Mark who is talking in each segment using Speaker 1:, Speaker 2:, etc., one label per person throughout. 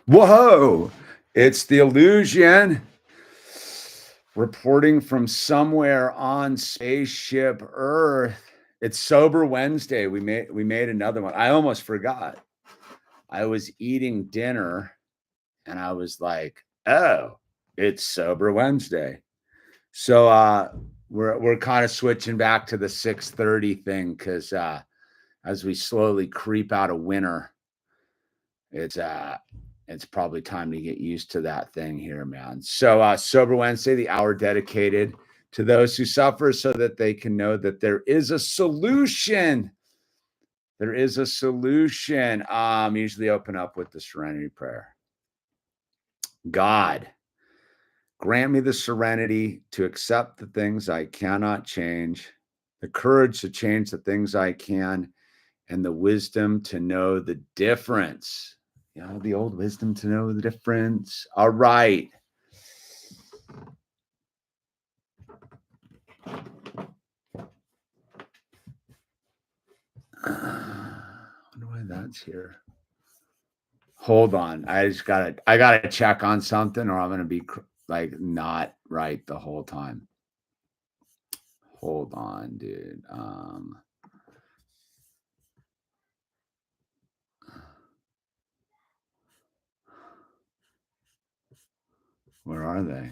Speaker 1: Whoa! It's the illusion reporting from somewhere on spaceship Earth. It's Sober Wednesday. We made another one. I almost forgot. I was eating dinner and I was like, "Oh, it's Sober Wednesday." So we're kind of switching back to the 6:30 thing because as we slowly creep out of winter, it's probably time to get used to that thing here, man. So Sober Wednesday, the hour dedicated to those who suffer so that they can know that there is a solution. There is a solution. Usually open up with the serenity prayer. God, grant me the serenity to accept the things I cannot change, the courage to change the things I can, and the wisdom to know the difference. You know, the old wisdom to know the difference. All right. I wonder why that's here. Hold on. I gotta check on something or I'm gonna be like not right the whole time. Hold on, dude. Where are they?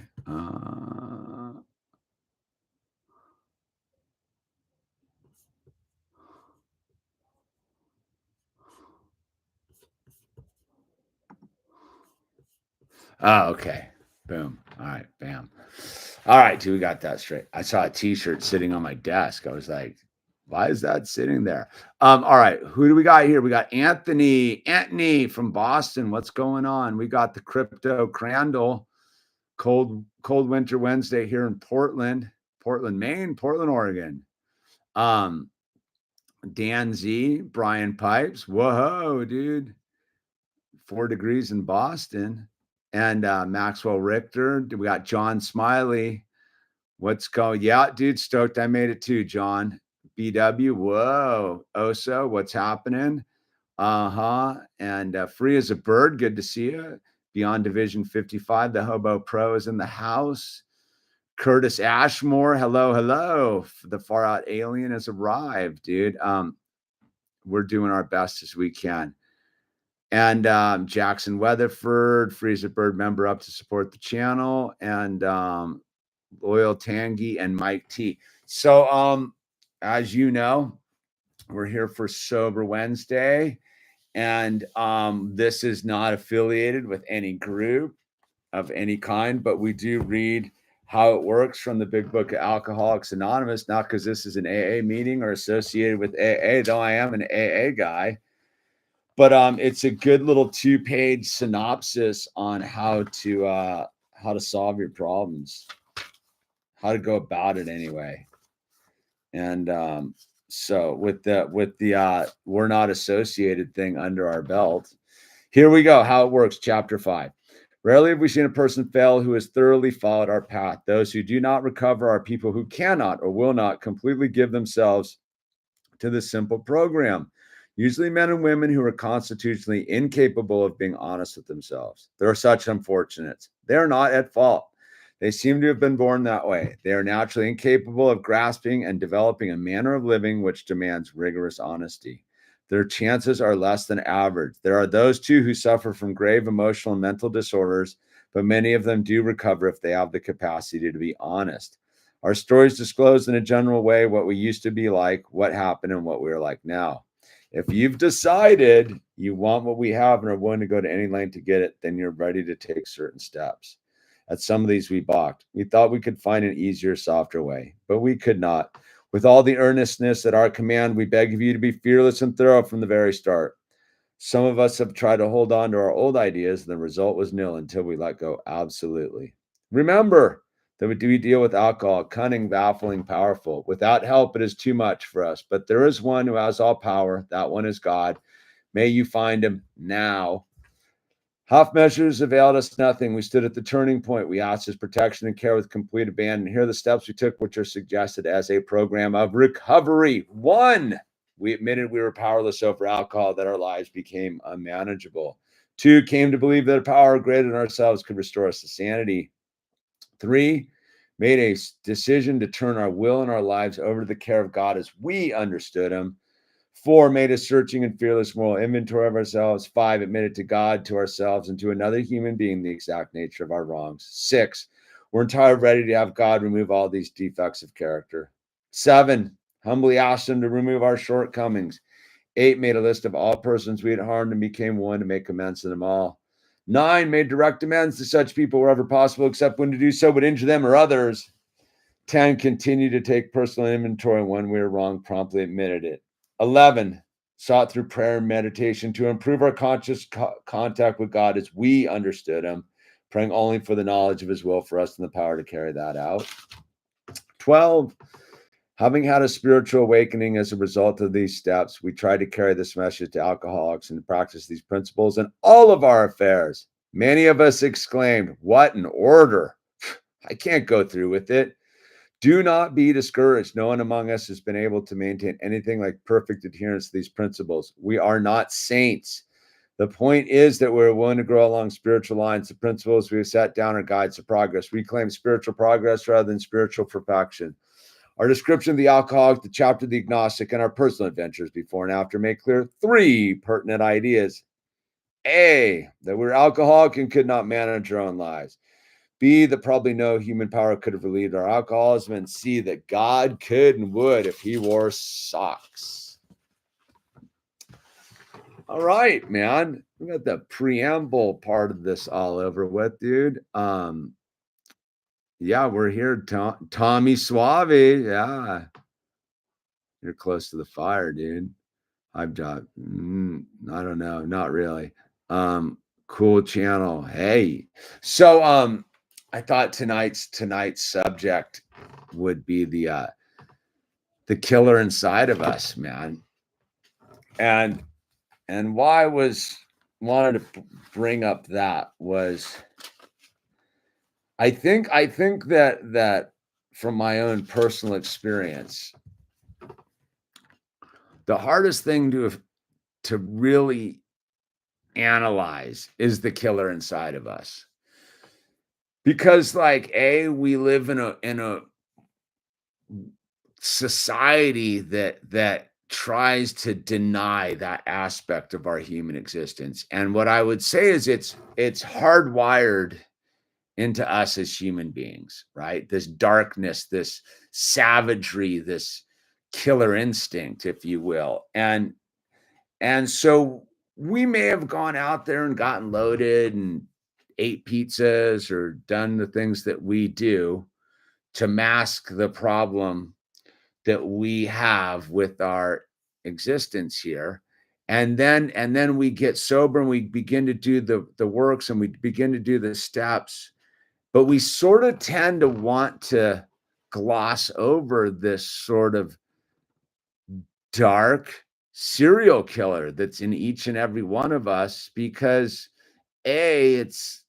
Speaker 1: Oh, okay. Boom. All right. Bam. All right, dude, we got that straight. I saw a t-shirt sitting on my desk. I was like, why is that sitting there? All right, who do we got here? We got Anthony from Boston. What's going on? We got the Crypto Crandall, cold winter Wednesday here in Portland, Maine, Portland, Oregon. Dan Z, Brian Pipes. Whoa, dude. 4 degrees in Boston. And Maxwell Richter. We got John Smiley. What's going? Yeah, dude, stoked I made it too, John. BW. Whoa. Oso, what's happening? And Free as a Bird. Good to see you. Beyond Division 55. The Hobo Pro is in the house. Curtis Ashmore. Hello. The Far Out Alien has arrived, dude. We're doing our best as we can. And Jackson Weatherford, Freezer Bird member up to support the channel, and Loyal Tangy and Mike T. So as you know, we're here for Sober Wednesday, and this is not affiliated with any group of any kind, but we do read how it works from the Big Book of Alcoholics Anonymous, not because this is an AA meeting or associated with AA, though I am an AA guy. But it's a good little 2-page synopsis on how to solve your problems, how to go about it anyway. And so with the we're not associated thing under our belt, here we go. How it works. Chapter 5. Rarely have we seen a person fail who has thoroughly followed our path. Those who do not recover are people who cannot or will not completely give themselves to the simple program. Usually men and women who are constitutionally incapable of being honest with themselves. There are such unfortunates. They are not at fault. They seem to have been born that way. They are naturally incapable of grasping and developing a manner of living which demands rigorous honesty. Their chances are less than average. There are those too who suffer from grave emotional and mental disorders, but many of them do recover if they have the capacity to be honest. Our stories disclose in a general way what we used to be like, what happened, and what we're like now. If you've decided you want what we have and are willing to go to any length to get it, then you're ready to take certain steps. At some of these we balked. We thought we could find an easier, softer way, but we could not. With all the earnestness at our command, we beg of you to be fearless and thorough from the very start. Some of us have tried to hold on to our old ideas, and the result was nil until we let go absolutely. Remember that we deal with alcohol, cunning, baffling, powerful. Without help, it is too much for us. But there is one who has all power. That one is God. May you find him now. Half measures availed us nothing. We stood at the turning point. We asked his protection and care with complete abandon. Here are the steps we took, which are suggested as a program of recovery. 1, we admitted we were powerless over alcohol, that our lives became unmanageable. 2, came to believe that a power greater than ourselves could restore us to sanity. 3, made a decision to turn our will and our lives over to the care of God as we understood him. 4, made a searching and fearless moral inventory of ourselves. 5, admitted to God, to ourselves, and to another human being the exact nature of our wrongs. 6, we're entirely ready to have God remove all these defects of character. 7, humbly asked him to remove our shortcomings. 8, made a list of all persons we had harmed and became one to make amends to them all. 9, made direct amends to such people wherever possible, except when to do so would injure them or others. 10, continued to take personal inventory when we were wrong, promptly admitted it. 11, sought through prayer and meditation to improve our conscious contact with God as we understood him, praying only for the knowledge of his will for us and the power to carry that out. 12, having had a spiritual awakening as a result of these steps, we tried to carry this message to alcoholics and to practice these principles in all of our affairs. Many of us exclaimed, "What an order! I can't go through with it." Do not be discouraged. No one among us has been able to maintain anything like perfect adherence to these principles. We are not saints. The point is that we're willing to grow along spiritual lines. The principles we have set down are guides to progress. We claim spiritual progress rather than spiritual perfection. Our description of the alcoholic, the chapter of the agnostic, and our personal adventures before and after make clear 3 pertinent ideas. A, that we're alcoholic and could not manage our own lives. B, that probably no human power could have relieved our alcoholism. And C, that God could and would if he wore socks. All right, man. We got the preamble part of this all over with, dude. Yeah, we're here. Tommy Suave. Yeah. You're close to the fire, dude. I've got, I don't know. Not really. Cool channel. Hey. So, I thought tonight's subject would be the killer inside of us, man. And why I wanted to bring up that was I think that from my own personal experience, the hardest thing to really analyze is the killer inside of us. Because like we live in a society that tries to deny that aspect of our human existence. And what I would say is it's hardwired into us as human beings, right? This darkness, this savagery, this killer instinct, if you will. And so we may have gone out there and gotten loaded and ate pizzas or done the things that we do to mask the problem that we have with our existence here. And then we get sober and we begin to do the works and we begin to do the steps, but we sort of tend to want to gloss over this sort of dark serial killer that's in each and every one of us because it's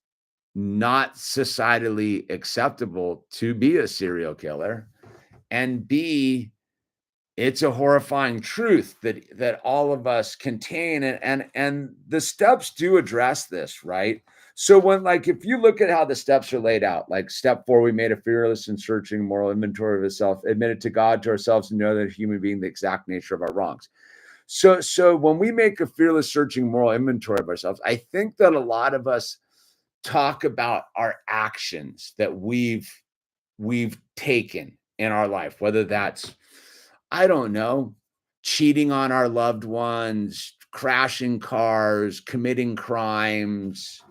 Speaker 1: not societally acceptable to be a serial killer, and B, it's a horrifying truth that all of us contain, and the steps do address this, right? So when, like, if you look at how the steps are laid out, like step 4, we made a fearless and searching moral inventory of ourselves, admitted to God, to ourselves, and know that a human being the exact nature of our wrongs. So when we make a fearless searching moral inventory of ourselves, I think that a lot of us talk about our actions that we've taken in our life, whether that's, I don't know, cheating on our loved ones, crashing cars, committing crimes,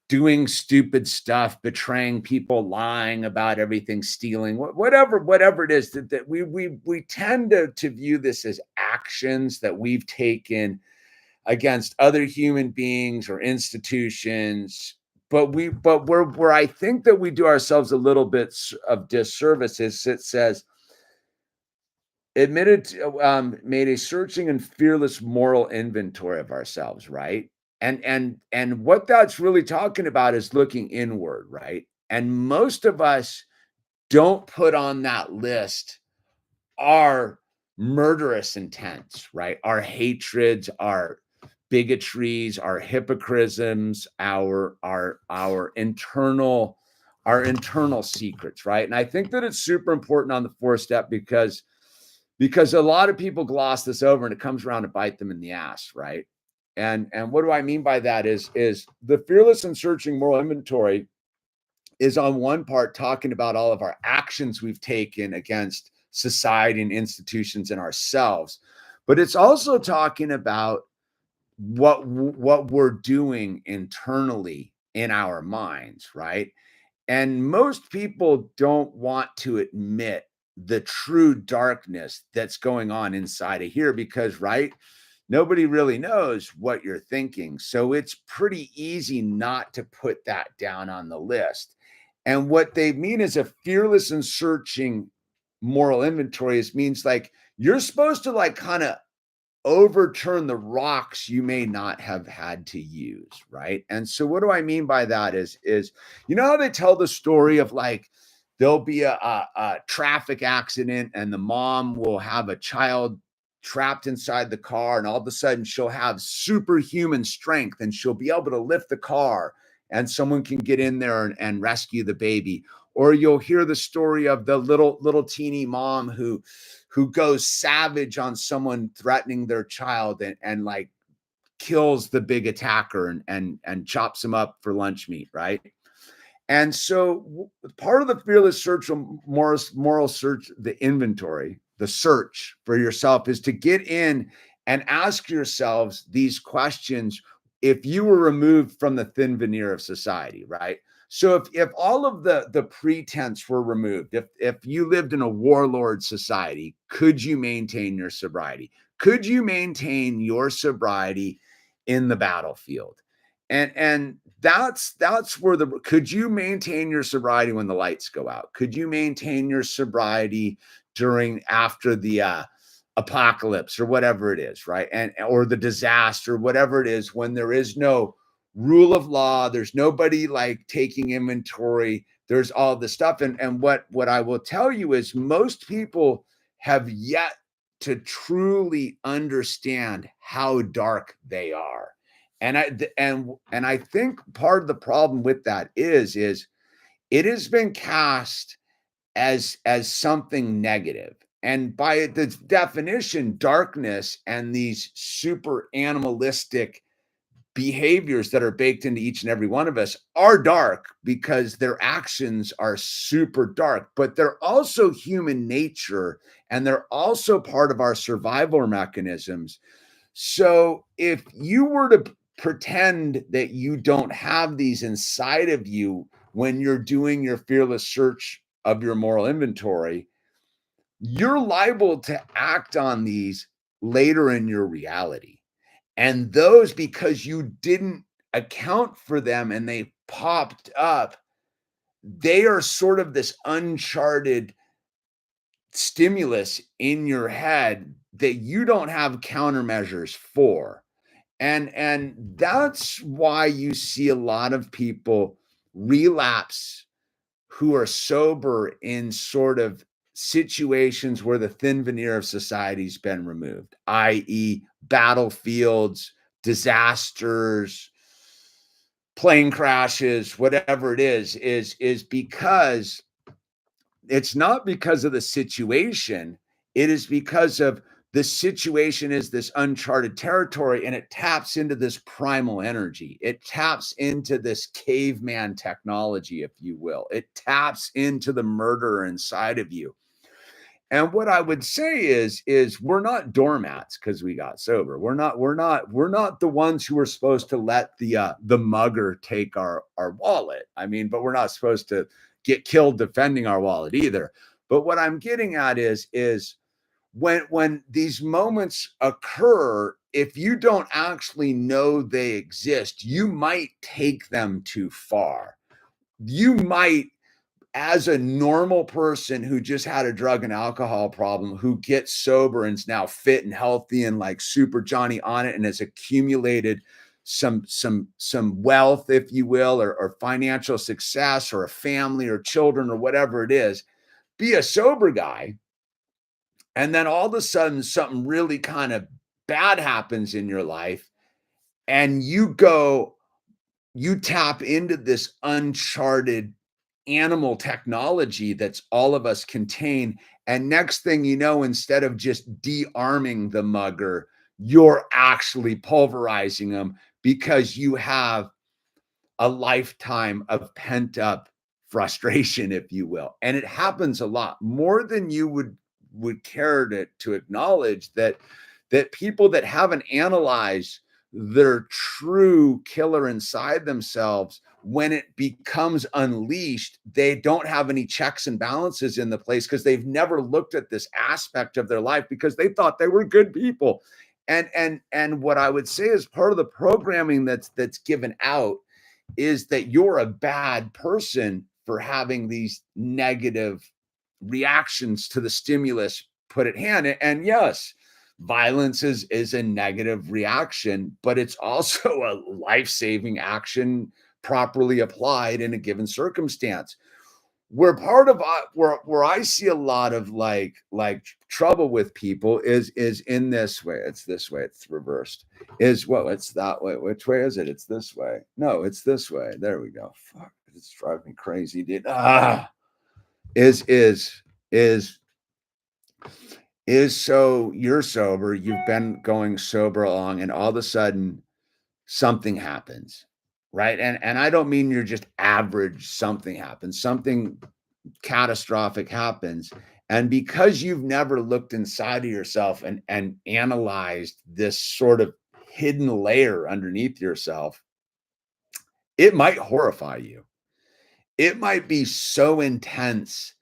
Speaker 1: doing stupid stuff, betraying people, lying about everything, stealing, whatever it is that we tend to view this as actions that we've taken against other human beings or institutions. But where I think that we do ourselves a little bit of disservice is it says, made a searching and fearless moral inventory of ourselves, right? And what that's really talking about is looking inward, right? And most of us don't put on that list our murderous intents, right? Our hatreds, our bigotries, our hypocrisms, our internal secrets, right? And I think that it's super important on the 4-step because a lot of people gloss this over and it comes around to bite them in the ass, right? And what do I mean by that is the fearless and searching moral inventory is on one part talking about all of our actions we've taken against society and institutions and ourselves, but it's also talking about what we're doing internally in our minds, right? And most people don't want to admit the true darkness that's going on inside of here because, right, nobody really knows what you're thinking. So it's pretty easy not to put that down on the list. And what they mean is a fearless and searching moral inventory is means like you're supposed to like kind of overturn the rocks you may not have had to use, right? And so what do I mean by that is you know how they tell the story of like there'll be a traffic accident and the mom will have a child trapped inside the car and all of a sudden she'll have superhuman strength and she'll be able to lift the car and someone can get in there and rescue the baby. Or you'll hear the story of the little teeny mom who goes savage on someone threatening their child and like kills the big attacker and chops him up for lunch meat, right? And so part of the fearless search, moral search, the inventory, the search for yourself is to get in and ask yourselves these questions if you were removed from the thin veneer of society, right? So if all of the pretense were removed, if you lived in a warlord society, could you maintain your sobriety? Could you maintain your sobriety in the battlefield? And that's where could you maintain your sobriety when the lights go out? Could you maintain your sobriety after the apocalypse or whatever it is, right? And or the disaster, whatever it is, when there is no rule of law, there's nobody like taking inventory, there's all this stuff. And what I will tell you is most people have yet to truly understand how dark they are. And I think part of the problem with that is it has been cast as something negative. And by the definition, darkness and these super animalistic behaviors that are baked into each and every one of us are dark because their actions are super dark, but they're also human nature and they're also part of our survival mechanisms. So if you were to pretend that you don't have these inside of you when you're doing your fearless search of your moral inventory, you're liable to act on these later in your reality. And those, because you didn't account for them and they popped up, they are sort of this uncharted stimulus in your head that you don't have countermeasures for. And that's why you see a lot of people relapse who are sober in sort of situations where the thin veneer of society's been removed, i.e., battlefields, disasters, plane crashes, whatever it is because it's not because of the situation. It is because of the situation is this uncharted territory and it taps into this primal energy. It taps into this caveman technology, if you will. It taps into the murderer inside of you. And what I would say is we're not doormats because we got sober. We're not the ones who are supposed to let the mugger take our wallet. I mean, but we're not supposed to get killed defending our wallet either. But what I'm getting at is when these moments occur, if you don't actually know they exist, you might take them too far. You might, as a normal person who just had a drug and alcohol problem, who gets sober and is now fit and healthy and like super Johnny on it and has accumulated some wealth, if you will, or financial success or a family or children or whatever it is, be a sober guy. And then all of a sudden something really kind of bad happens in your life and you tap into this uncharted animal technology that's all of us contain. And next thing you know, instead of just de-arming the mugger, you're actually pulverizing them because you have a lifetime of pent up frustration, if you will. And it happens a lot more than you would care to acknowledge that people that haven't analyzed their true killer inside themselves, when it becomes unleashed, they don't have any checks and balances in the place because they've never looked at this aspect of their life because they thought they were good people. And what I would say is part of the programming that's given out is that you're a bad person for having these negative reactions to the stimulus put at hand. And yes, violence is a negative reaction, but it's also a life-saving action properly applied in a given circumstance. Where part of where I see a lot of like trouble with people is in this way. It's this way. It's reversed. Is well, it's that way. Which way is it? It's this way. No, it's this way. There we go. Fuck, it's driving me crazy, dude. Is is is is so you're sober. You've been going sober long, and all of a sudden something happens, right? And I don't mean you're just average. Something happens. Something catastrophic happens, and because you've never looked inside of yourself and analyzed this sort of hidden layer underneath yourself, it might horrify you. It might be so intense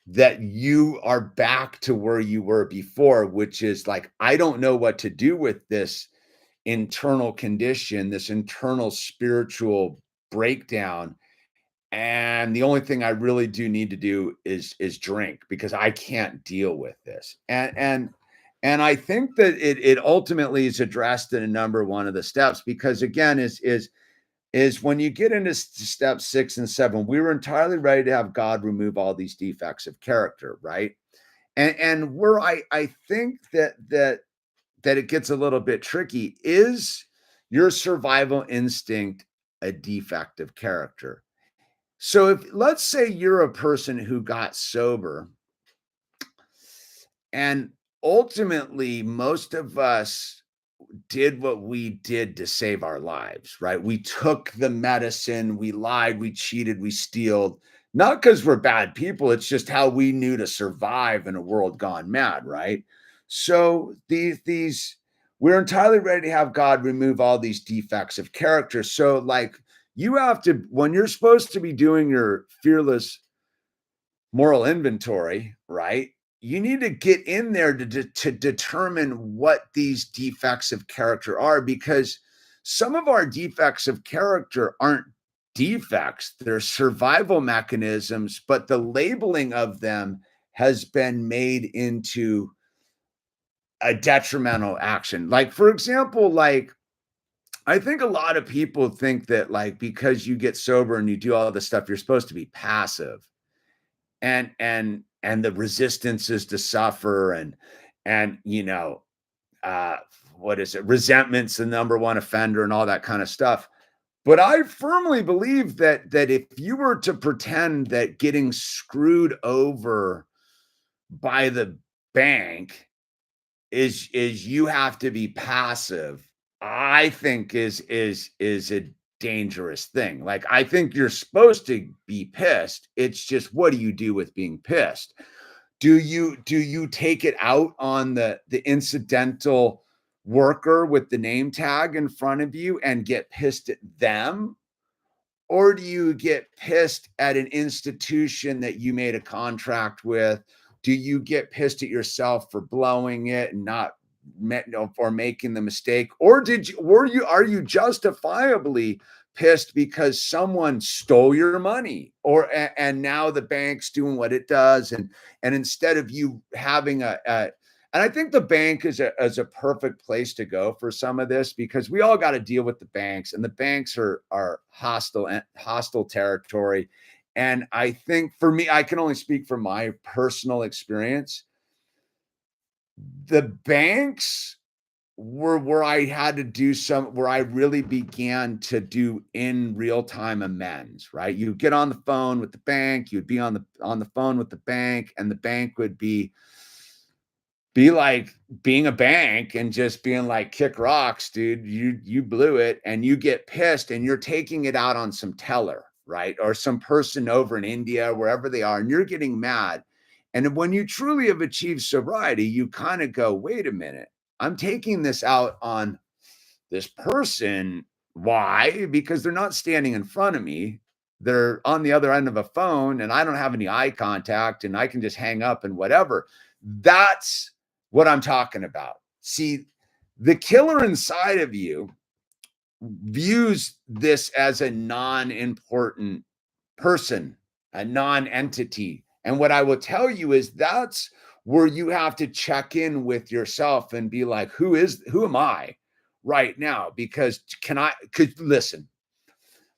Speaker 1: that you are back to where you were before, which is like, I don't know what to do with this internal condition, this internal spiritual breakdown. And the only thing I really do need to do is drink because I can't deal with this. And I think that it ultimately is addressed in a number one of the steps, because again, is when you get into step 6 and 7, we were entirely ready to have God remove all these defects of character, right? And where I think that it gets a little bit tricky is your survival instinct a defect of character. So if let's say you're a person who got sober, and ultimately most of us did what we did to save our lives, right? We took the medicine, we lied, we cheated, we stealed, not because we're bad people, it's just how we knew to survive in a world gone mad, right? So these we're entirely ready to have God remove all these defects of character. So like you have to, when you're supposed to be doing your fearless moral inventory, right? You need to get in there to determine what these defects of character are, because some of our defects of character aren't defects, they're survival mechanisms, but the labeling of them has been made into a detrimental action. Like, for example, like, I think a lot of people think that, like, because you get sober and you do all this stuff, you're supposed to be passive and the resistance is to suffer and uh what is it, resentment's the number one offender and all that kind of stuff. But I firmly believe that if you were to pretend that getting screwed over by the bank is you have to be passive, I think is a dangerous thing. Like, I think you're supposed to be pissed. It's just, what do you do with being pissed? Do you take it out on the incidental worker with the name tag in front of you and get pissed at them? Or do you get pissed at an institution that you made a contract with? Do you get pissed at yourself for blowing it and not for making the mistake? Or are you justifiably pissed because someone stole your money, and now the bank's doing what it does, and instead of you having a and I think the bank is a perfect place to go for some of this, because we all got to deal with the banks, and the banks are hostile territory. And I think for me, I can only speak from my personal experience. The banks were where I had to do where I really began to do in real time amends, right? You get on the phone with the bank, you'd be on the phone with the bank, and the bank would be like being a bank and just being like, kick rocks, dude. You blew it, and you get pissed and you're taking it out on some teller, right? Or some person over in India, wherever they are, and you're getting mad. And when you truly have achieved sobriety, you kind of go, wait a minute, I'm taking this out on this person. Why? Because they're not standing in front of me. They're on the other end of a phone, and I don't have any eye contact, and I can just hang up and whatever. That's what I'm talking about. See, the killer inside of you views this as a non-important person, a non-entity. And what I will tell you is that's where you have to check in with yourself and be like, who am I right now? Because listen,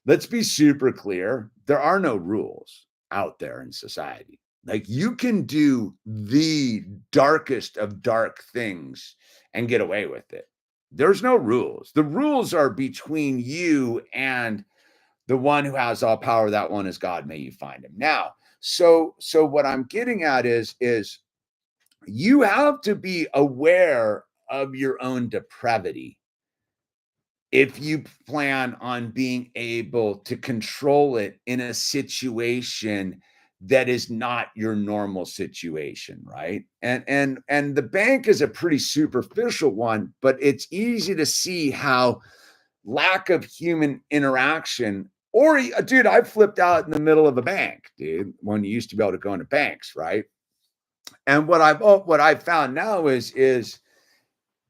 Speaker 1: let's be super clear. There are no rules out there in society. Like, you can do the darkest of dark things and get away with it. There's no rules. The rules are between you and the one who has all power. That one is God. May you find him. Now, so what I'm getting at is you have to be aware of your own depravity if you plan on being able to control it in a situation that is not your normal situation, right? And the bank is a pretty superficial one, but it's easy to see how lack of human interaction, or dude, I flipped out in the middle of a bank, dude, when you used to be able to go into banks, right? And what I've found now is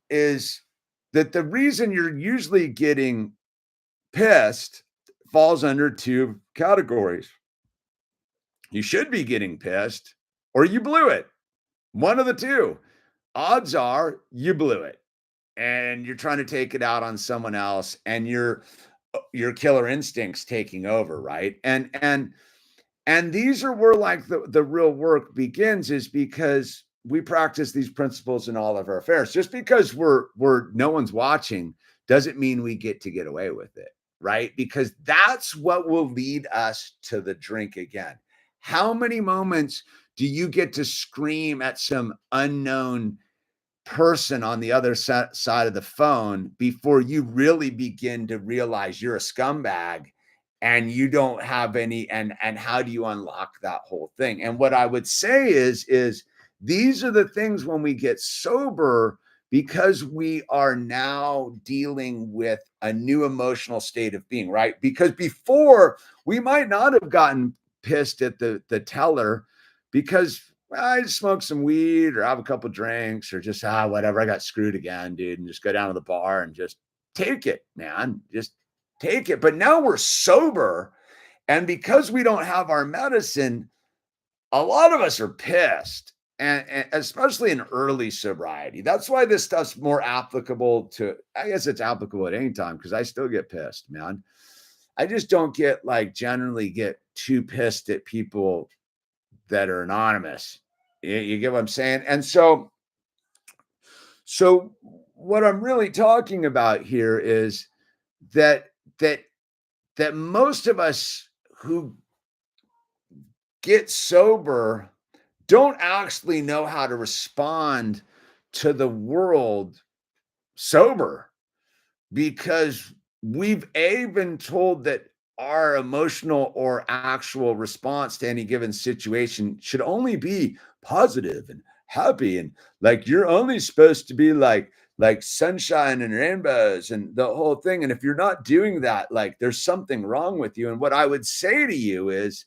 Speaker 1: that the reason you're usually getting pissed falls under two categories. You should be getting pissed, or you blew it. One of the two. Odds are you blew it, and you're trying to take it out on someone else, and your killer instincts taking over, right? And these are where like the real work begins, is because we practice these principles in all of our affairs. Just because we're no one's watching doesn't mean we get away with it, right? Because that's what will lead us to the drink again. How many moments do you get to scream at some unknown person on the other side of the phone before you really begin to realize you're a scumbag and you don't have any, and how do you unlock that whole thing? And what I would say is these are the things when we get sober, because we are now dealing with a new emotional state of being, right? Because before, we might not have gotten pissed at the teller because, well, I just smoke some weed or have a couple drinks or just whatever, I got screwed again, dude, and just go down to the bar and just take it, man. Just take it. But now we're sober, and because we don't have our medicine, a lot of us are pissed, and especially in early sobriety. That's why this stuff's more applicable to, I guess it's applicable at any time, because I still get pissed, man. I just don't generally get too pissed at people that are anonymous. You get what I'm saying? And so what I'm really talking about here is that that that most of us who get sober don't actually know how to respond to the world sober, because we've been told that our emotional or actual response to any given situation should only be positive and happy, and like you're only supposed to be like sunshine and rainbows and the whole thing. And if you're not doing that, like there's something wrong with you. And what I would say to you is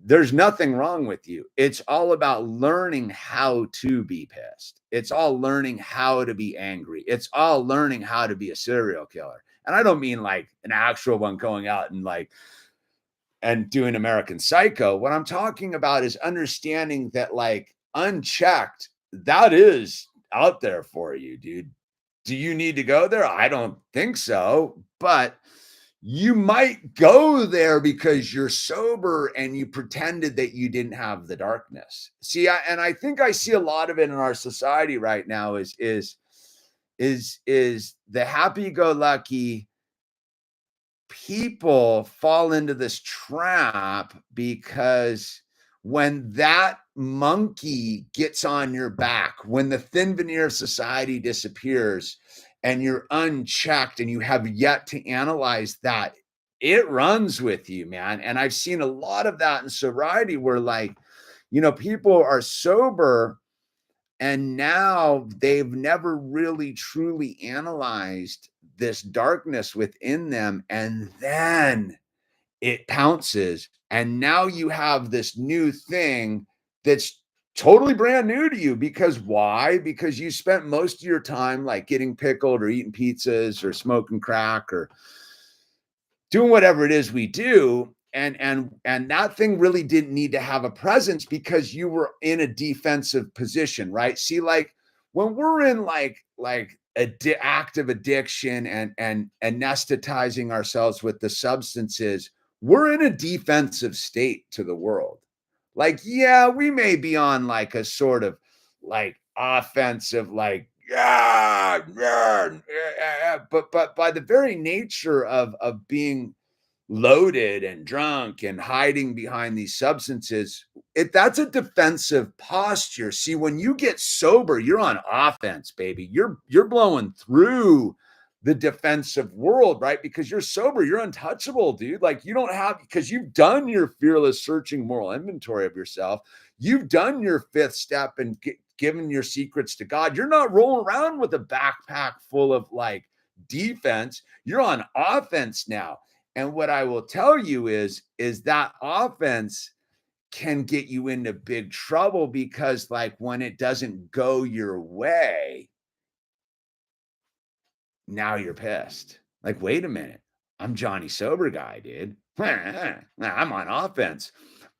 Speaker 1: there's nothing wrong with you. It's all about learning how to be pissed. It's all learning how to be angry. It's all learning how to be a serial killer. And I don't mean like an actual one going out and doing American Psycho. What I'm talking about is understanding that, like, unchecked, that is out there for you, dude. Do you need to go there? I don't think so, but you might go there because you're sober and you pretended that you didn't have the darkness. See, I think I see a lot of it in our society right now is is the happy-go-lucky people fall into this trap because when that monkey gets on your back, when the thin veneer of society disappears and you're unchecked and you have yet to analyze that, it runs with you, man. And I've seen a lot of that in sobriety where, like, people are sober and now they've never really truly analyzed this darkness within them. And then it pounces. And now you have this new thing that's totally brand new to you. Because why? Because you spent most of your time like getting pickled or eating pizzas or smoking crack or doing whatever it is we do, and that thing really didn't need to have a presence because you were in a defensive position, right? See, like when we're in active addiction and anesthetizing ourselves with the substances, we're in a defensive state to the world. Like, yeah, we may be on like a sort of like offensive, like, yeah, yeah, yeah, but by the very nature of being loaded and drunk and hiding behind these substances, that's a defensive posture. See, when you get sober, you're on offense, baby. You're blowing through the defensive world, right? Because you're sober, you're untouchable, dude. Like, you don't have, because you've done your fearless searching moral inventory of yourself. You've done your fifth step and given your secrets to God. You're not rolling around with a backpack full of like defense. You're on offense now. And what I will tell you is that offense can get you into big trouble because, like, when it doesn't go your way, now you're pissed. Like, wait a minute, I'm Johnny Sober Guy, dude. I'm on offense.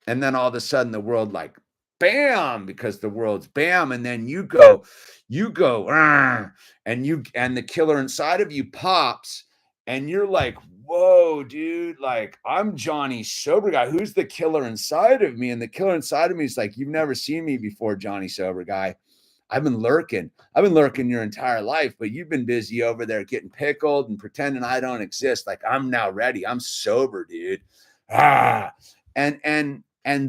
Speaker 1: And then all of a sudden the world, like, bam, because the world's bam. And then you go, and the killer inside of you pops, and you're like, whoa, dude, like, I'm Johnny Sober Guy. Who's the killer inside of me? And the killer inside of me is like, you've never seen me before, Johnny Sober Guy. I've been lurking. I've been lurking your entire life, but you've been busy over there getting pickled and pretending I don't exist. Like, I'm now ready. I'm sober, dude. And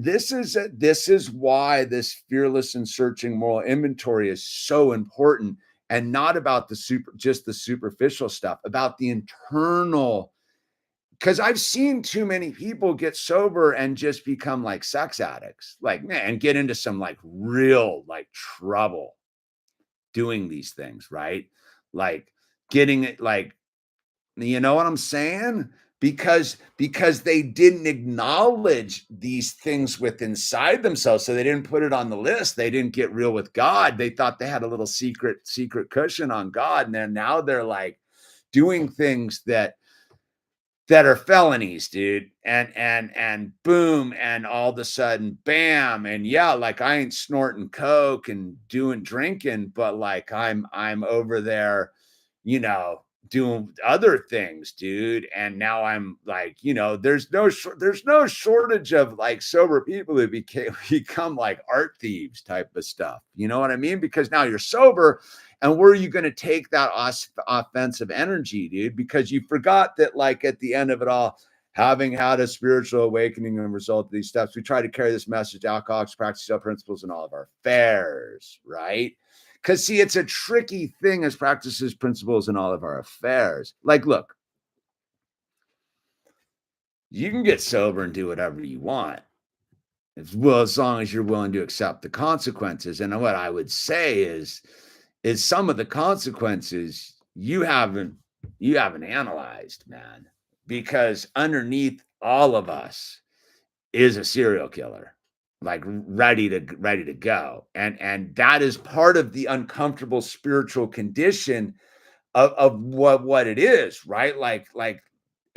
Speaker 1: this is why this fearless and searching moral inventory is so important, and not about just the superficial stuff, about the internal. Because I've seen too many people get sober and just become like sex addicts, like, man, and get into some like real like trouble doing these things, right? Like getting it, like, you know what I'm saying? Because they didn't acknowledge these things with inside themselves, so they didn't put it on the list. They didn't get real with God. They thought they had a little secret cushion on God, and then now they're like doing things that are felonies, dude. And boom, and all of a sudden, bam, and yeah, like, I ain't snorting coke and drinking, but like I'm over there, doing other things, dude. And now I'm like, there's no shortage of like sober people who become like art thieves type of stuff. You know what I mean? Because now you're sober. And where are you going to take that offensive energy, dude? Because you forgot that, like, at the end of it all, having had a spiritual awakening and a result of these steps, we try to carry this message to alcoholics, practice our principles in all of our affairs, right? Because, see, it's a tricky thing as practices principles in all of our affairs. Like, look, you can get sober and do whatever you want, as well, as long as you're willing to accept the consequences. And what I would say is some of the consequences you haven't analyzed, man, because underneath all of us is a serial killer, like ready to go. And that is part of the uncomfortable spiritual condition of what it is, right?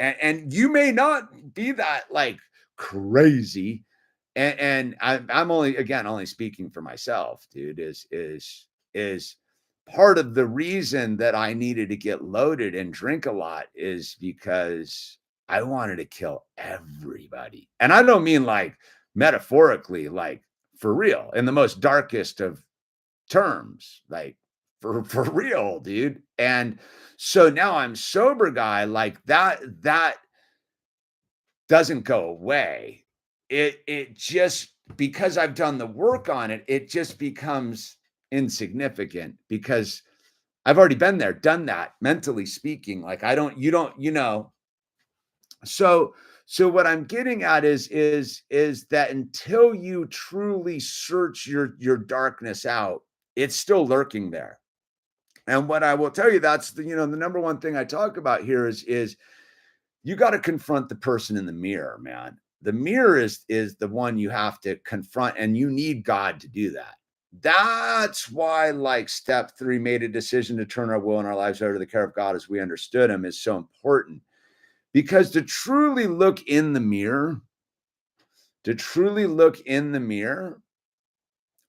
Speaker 1: And you may not be that like crazy. And I'm only speaking for myself, dude. Is part of the reason that I needed to get loaded and drink a lot is because I wanted to kill everybody. And I don't mean like metaphorically, like for real, in the most darkest of terms, like for real, dude. And so now I'm sober guy, like that doesn't go away. It just, because I've done the work on it, it just becomes insignificant because I've already been there, done that, mentally speaking. Like I don't, you don't, so what I'm getting at is that until you truly search your darkness out, it's still lurking there. And what I will tell you, that's the number one thing I talk about here is you got to confront the person in the mirror, man. The mirror is the one you have to confront, and you need God to do that. That's why, like, step 3, made a decision to turn our will and our lives over to the care of God as we understood him, is so important. Because to truly look in the mirror,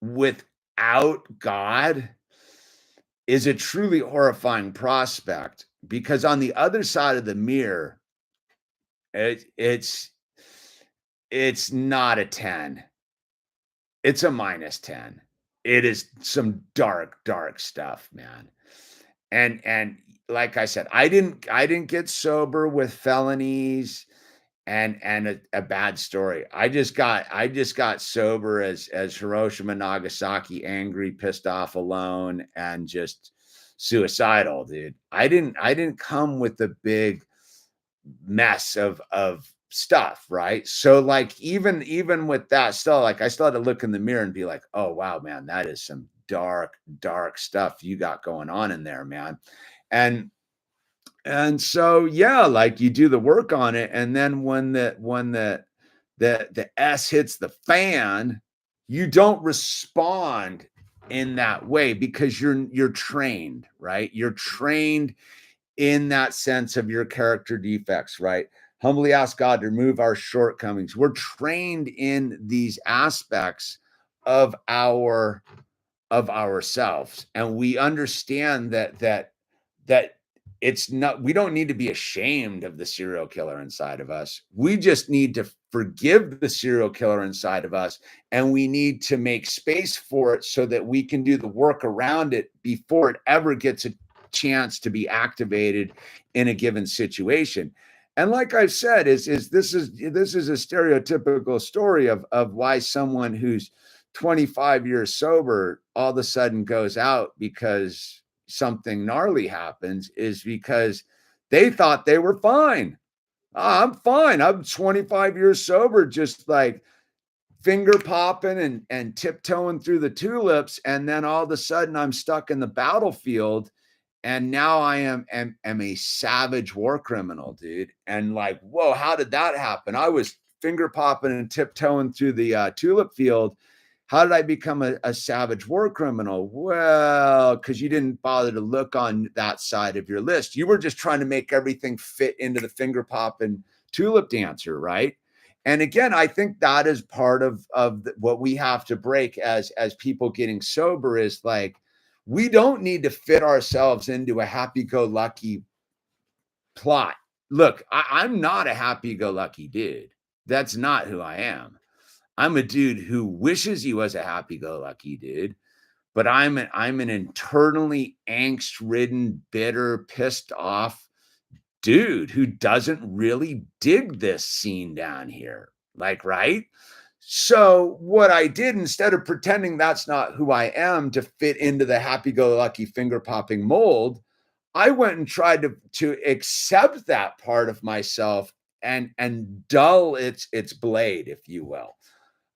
Speaker 1: without God is a truly horrifying prospect, because on the other side of the mirror, it's not a 10. It's a -10. It is some dark stuff, man. And like I said, I didn't get sober with felonies and a bad story. I just got sober as Hiroshima, Nagasaki, angry, pissed off, alone, and just suicidal, dude. I didn't come with the big mess of stuff, right? So like even with that still, like I still had to look in the mirror and be like, oh wow, man, that is some dark stuff you got going on in there, man. And so yeah, like you do the work on it, and then when the S hits the fan, you don't respond in that way because you're trained, right? You're trained in that sense of your character defects, right? Humbly ask God to remove our shortcomings. We're trained in these aspects of ourselves, and we understand that it's not, we don't need to be ashamed of the serial killer inside of us. We just need to forgive the serial killer inside of us, and we need to make space for it so that we can do the work around it before it ever gets a chance to be activated in a given situation. And like I've said, is this is a stereotypical story of why someone who's 25 years sober all of a sudden goes out because something gnarly happens, is because they thought they were fine. I'm fine. I'm 25 years sober, just like finger popping and tiptoeing through the tulips. And then all of a sudden I'm stuck in the battlefield. And now I am a savage war criminal, dude. And like, whoa, how did that happen? I was finger popping and tiptoeing through the tulip field. How did I become a savage war criminal? Well, because you didn't bother to look on that side of your list. You were just trying to make everything fit into the finger popping tulip dancer, right? And again, I think that is part of what we have to break as people getting sober, is like, we don't need to fit ourselves into a happy-go-lucky plot. Look, I'm not a happy-go-lucky dude. That's not who I am. I'm a dude who wishes he was a happy-go-lucky dude, but I'm an internally angst-ridden, bitter, pissed off dude who doesn't really dig this scene down here. Like, right? So what I did, instead of pretending that's not who I am to fit into the happy-go-lucky finger-popping mold, I went and tried to accept that part of myself and dull its blade, if you will.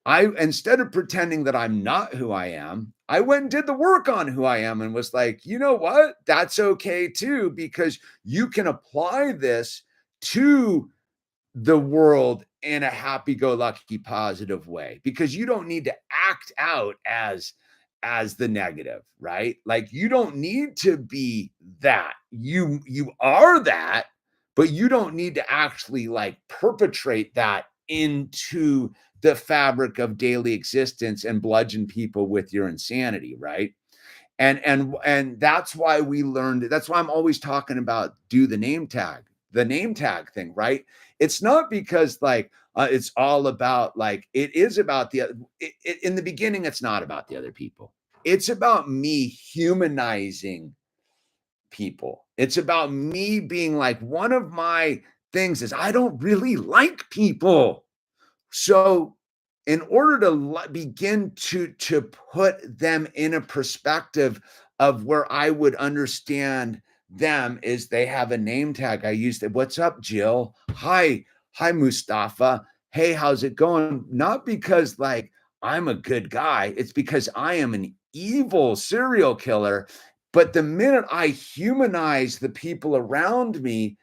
Speaker 1: I, instead of pretending that I'm not who I am, I went and did the work on who I am and was like, you know what? That's okay too, because you can apply this to the world in a happy-go-lucky positive way, because you don't need to act out as the negative, right? Like, you don't need to be that. You are that, but you don't need to actually like perpetrate that into the fabric of daily existence and bludgeon people with your insanity, right? And that's why we learned, that's why I'm always talking about do the name tag thing, right? It's not because like it's all about, like, it is about in the beginning it's not about the other people. It's about me humanizing people. It's about me being like, one of my things is I don't really like people. So in order to begin to put them in a perspective of where I would understand them, is they have a name tag. I use that. What's up, Jill? Hi, Mustafa. Hey, how's it going? Not because like I'm a good guy. It's because I am an evil serial killer. But the minute I humanize the people around me,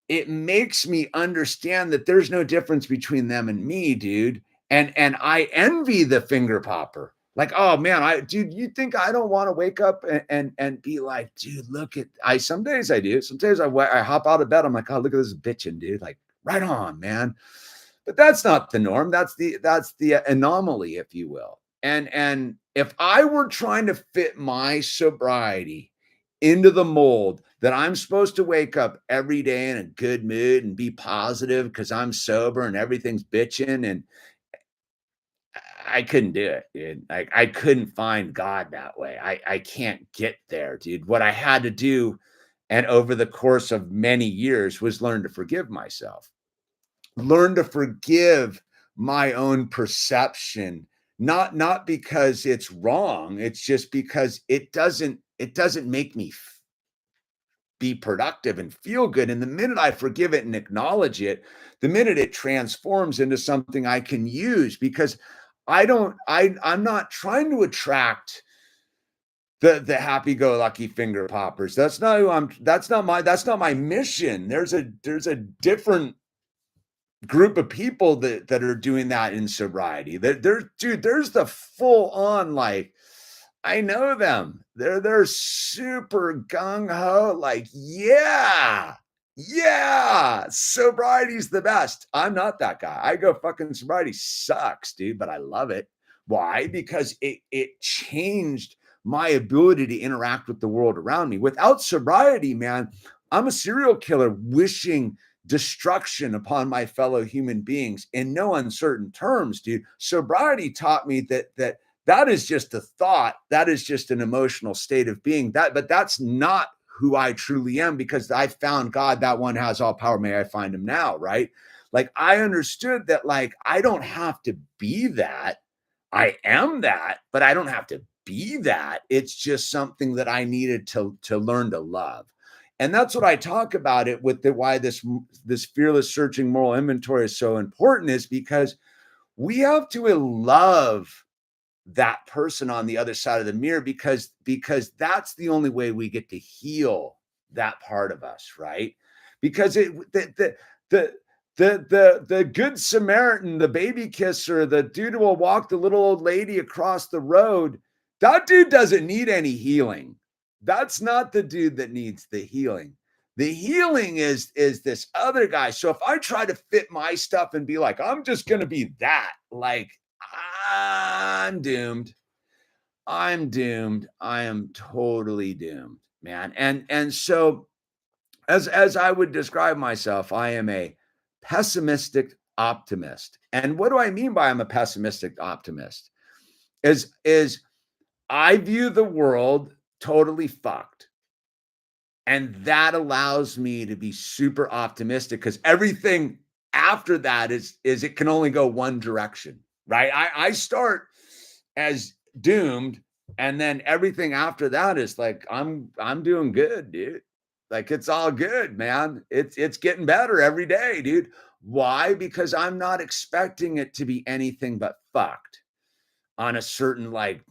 Speaker 1: it makes me understand that there's no difference between them and me, dude. And I envy the finger popper. Like, oh man, dude, you think I don't want to wake up and be like, dude, look at some days I do. Some days I hop out of bed. I'm like, oh, look at this bitching, dude. Like, right on, man. But that's not the norm. That's the anomaly, if you will. And if I were trying to fit my sobriety into the mold that I'm supposed to wake up every day in a good mood and be positive because I'm sober and everything's bitching, and I couldn't do it, dude. Like, I couldn't find God that way. I can't get there, dude. What I had to do, and over the course of many years, was learn to forgive myself, learn to forgive my own perception, not because it's wrong. It's just because it doesn't make me be productive and feel good. And the minute I forgive it and acknowledge it, the minute it transforms into something I can use, because I'm not trying to attract the happy-go-lucky finger poppers. That's not my mission. There's a different group of people that are doing that in sobriety. There's the full on, like, I know them. They're super gung ho. Like, yeah, sobriety's the best. I'm not that guy. I go, fucking sobriety sucks, dude, but I love it. Why? Because it changed my ability to interact with the world around me. Without sobriety, man, I'm a serial killer wishing destruction upon my fellow human beings in no uncertain terms, dude. Sobriety taught me that is just a thought. That is just an emotional state of being. But that's not who I truly am, because I found God. That one has all power. May I find him now, right? Like, I understood that, like, I don't have to be that. I am that, but I don't have to be that. It's just something that I needed to learn to love. And that's what I talk about it with, why this fearless searching moral inventory is so important, is because we have to love that person on the other side of the mirror, because that's the only way we get to heal that part of us, right? Because the good Samaritan, the baby kisser, the dude who will walk the little old lady across the road, that dude doesn't need any healing. That's not the dude that needs the healing. The healing is this other guy. So if I try to fit my stuff and be like, I'm just going to be that, like, I'm doomed. I'm doomed. I am totally doomed, man. And so, as I would describe myself, I am a pessimistic optimist. And what do I mean by I'm a pessimistic optimist? Is I view the world totally fucked. And that allows me to be super optimistic, because everything after that is it can only go one direction, right? I start as doomed, and then everything after that is like, I'm doing good, dude. Like, it's all good, man. It's getting better every day, dude. Why? Because I'm not expecting it to be anything but fucked on a certain, like,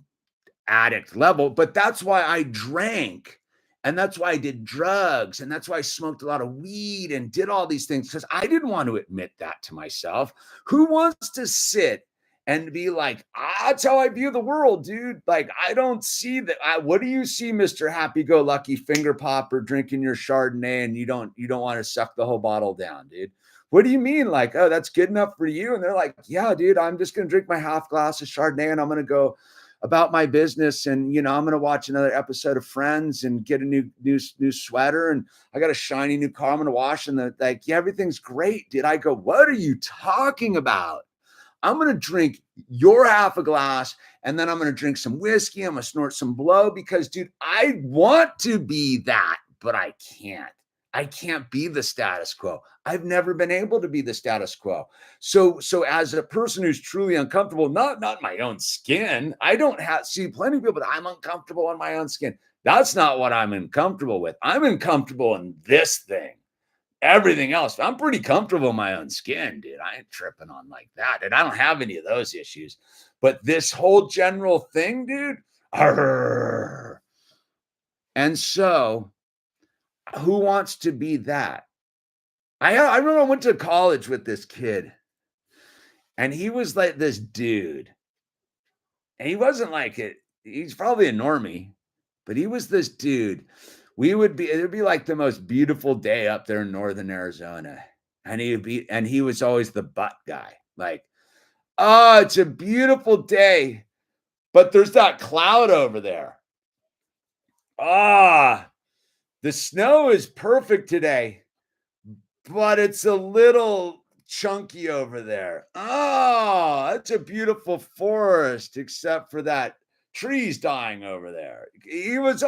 Speaker 1: addict level. But that's why I drank. And that's why I did drugs. And that's why I smoked a lot of weed and did all these things, because I didn't want to admit that to myself. Who wants to sit and be like, that's how I view the world, dude? Like, I don't see that. What do you see, Mr. Happy-Go-Lucky finger popper, drinking your Chardonnay, and you don't want to suck the whole bottle down, dude? What do you mean? Like, oh, that's good enough for you? And they're like, yeah, dude, I'm just going to drink my half glass of Chardonnay, and I'm going to go about my business, and I'm going to watch another episode of Friends and get a new sweater, and I got a shiny new car I'm going to wash, and yeah, everything's great, dude. I go, what are you talking about? I'm going to drink your half a glass, and then I'm going to drink some whiskey. I'm going to snort some blow because, dude, I want to be that, but I can't. I can't be the status quo. I've never been able to be the status quo. So as a person who's truly uncomfortable, not my own skin, I don't see plenty of people that I'm uncomfortable in my own skin. That's not what I'm uncomfortable with. I'm uncomfortable in this thing. Everything else, I'm pretty comfortable in my own skin, dude. I ain't tripping on like that. And I don't have any of those issues. But this whole general thing, dude. Arr. And so, who wants to be that? I remember I went to college with this kid, and he was like this dude. And he wasn't like it. He's probably a normie, but he was this dude. It would be like the most beautiful day up there in northern Arizona. And he was always the butt guy. Like, oh, it's a beautiful day, but there's that cloud over there. Ah, the snow is perfect today, but it's a little chunky over there. Oh, that's a beautiful forest, except for that trees dying over there. There was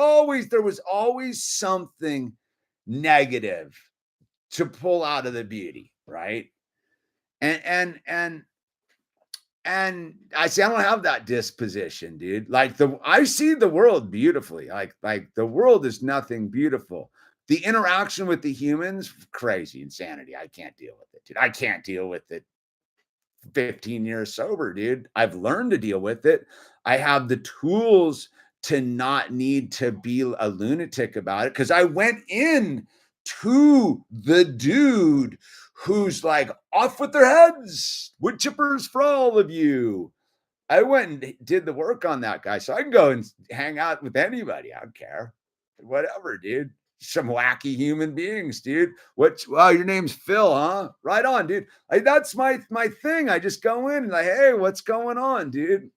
Speaker 1: always something negative to pull out of the beauty, right? And I say I don't have that disposition, dude. Like I see the world beautifully. Like the world is nothing beautiful. The interaction with the humans, crazy insanity. I can't deal with it, dude. I can't deal with it. 15 years sober, dude. I've learned to deal with it. I have the tools to not need to be a lunatic about it because I went in to the dude who's like off with their heads, wood chippers for all of you. I went and did the work on that guy, so I can go and hang out with anybody. I don't care, whatever, dude. Some wacky human beings, dude. Wow, your name's Phil, huh? Right on, dude. That's my thing. I just go in and like, hey, what's going on, dude?